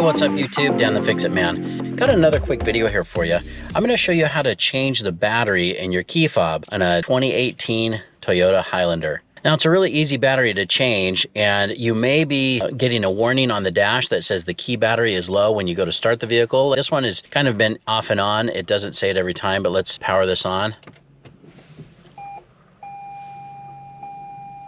what's up YouTube? Dan the Fix-It Man. Got another quick video here for you. I'm going to show you how to change the battery in your key fob on a 2018 Toyota Highlander. Now it's a really easy battery to change, and you may be getting a warning on the dash that says the key battery is low when you go to start the vehicle. This one has kind of been off and on. It doesn't say it every time, but let's power this on.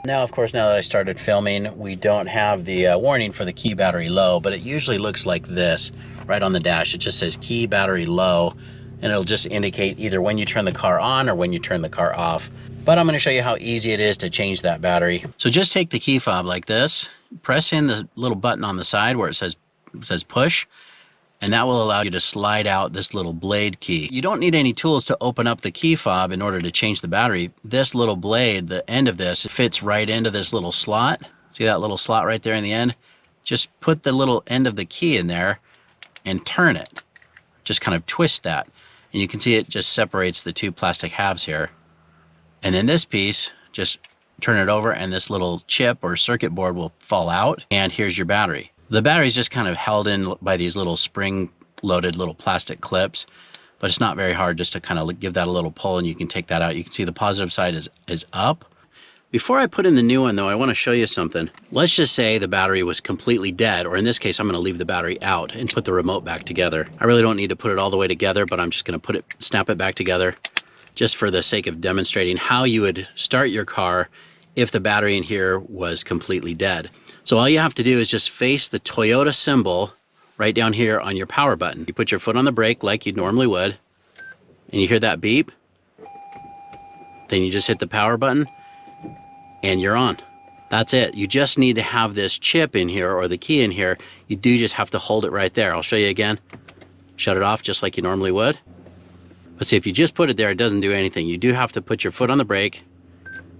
Now, of course, now that I started filming, we don't have the warning for the key battery low, but it usually looks like this right on the dash. It just says key battery low, and it'll just indicate either when you turn the car on or when you turn the car off. But I'm going to show you how easy it is to change that battery. So just take the key fob like this, press in the little button on the side where it says push, and that will allow you to slide out this little blade key. You don't need any tools to open up the key fob in order to change the battery. This little blade, the end of this, fits right into this little slot. See that little slot right there in the end? Just put the little end of the key in there and turn it. Just kind of twist that. And you can see it just separates the two plastic halves here. And then this piece, just turn it over and this little chip or circuit board will fall out. And here's your battery. The battery's just kind of held in by these little spring-loaded little plastic clips, but it's not very hard just to kind of give that a little pull and you can take that out. You can see the positive side is up. Before I put in the new one though, I want to show you something. Let's just say the battery was completely dead, or in this case, I'm going to leave the battery out and put the remote back together. I really don't need to put it all the way together, but I'm just going to snap it back together just for the sake of demonstrating how you would start your car if the battery in here was completely dead. So all you have to do is just face the Toyota symbol right down here on your power button. You put your foot on the brake like you normally would, and you hear that beep. Then you just hit the power button and you're on. That's it. You just need to have this chip in here or the key in here. You do just have to hold it right there. I'll show you again. Shut it off just like you normally would. But see, if you just put it there, it doesn't do anything. You do have to put your foot on the brake,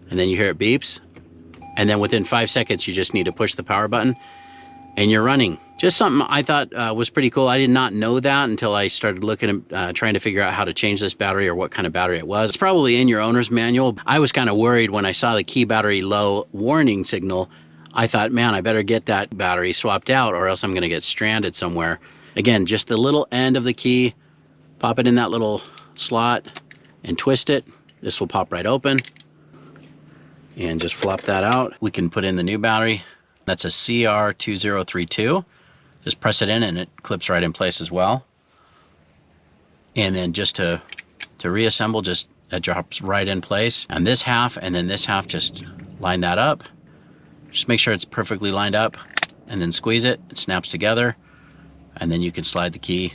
and then you hear it beeps. And then within 5 seconds, you just need to push the power button and you're running. Just something I thought was pretty cool. I did not know that until I started looking at trying to figure out how to change this battery or what kind of battery it was. It's probably in your owner's manual. I was kind of worried when I saw the key battery low warning signal. I thought, man, I better get that battery swapped out or else I'm gonna get stranded somewhere. Again, just the little end of the key, pop it in that little slot and twist it. This will pop right open. And just flop that out. We can put in the new battery. That's a CR2032. Just press it in and it clips right in place as well. And then just to reassemble, just it drops right in place. And this half and then this half, just line that up. Just make sure it's perfectly lined up and then squeeze it. It snaps together. And then you can slide the key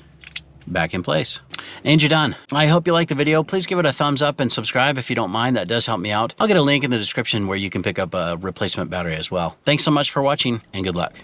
back in place. And you're done. I hope you liked the video. Please give it a thumbs up and subscribe if you don't mind. That does help me out. I'll get a link in the description where you can pick up a replacement battery as well. Thanks so much for watching and good luck.